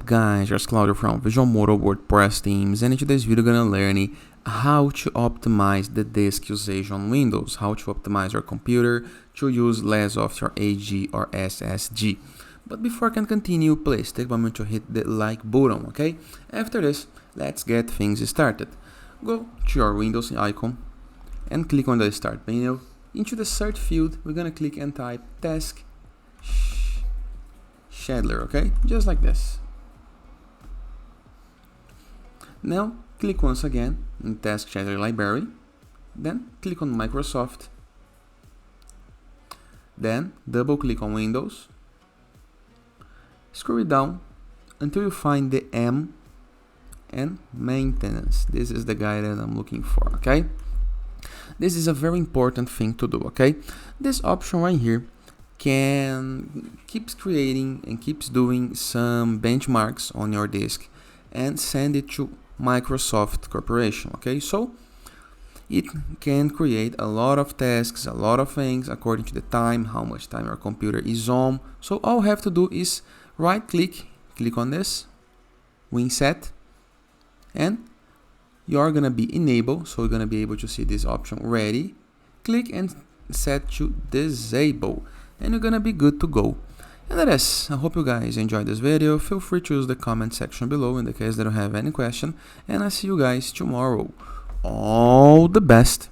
up, guys? It's Claudio from Visualmodo WordPress teams, and in today's video, we're gonna learn how to optimize the disk usage on Windows, how to optimize your computer to use less of your AG or SSD. But before I can continue, please take a moment to hit the like button, okay? After this, let's get things started. Go to your Windows icon and click on the Start menu. Into the search field, we're gonna click and type Task Scheduler, okay? Just like this. Now, click once again in Task Scheduler library. Then, click on Microsoft. Then, double click on Windows. Scroll it down until you find the M and Maintenance. This is the guy that I'm looking for, okay? This is a very important thing to do, okay? This option right here keeps creating and keeps doing some benchmarks on your disk and send it to Microsoft Corporation, okay? So it can create a lot of tasks, a lot of things according to the time, how much time your computer is on. So all you have to do is right click on this, WinSet, and you're gonna be enabled, so you're gonna be able to see this option ready. Click and set to disable, and you're gonna be good to go. And that is, I hope you guys enjoyed this video. Feel free to use the comment section below in the case that you have any question, and I'll see you guys tomorrow. All the best.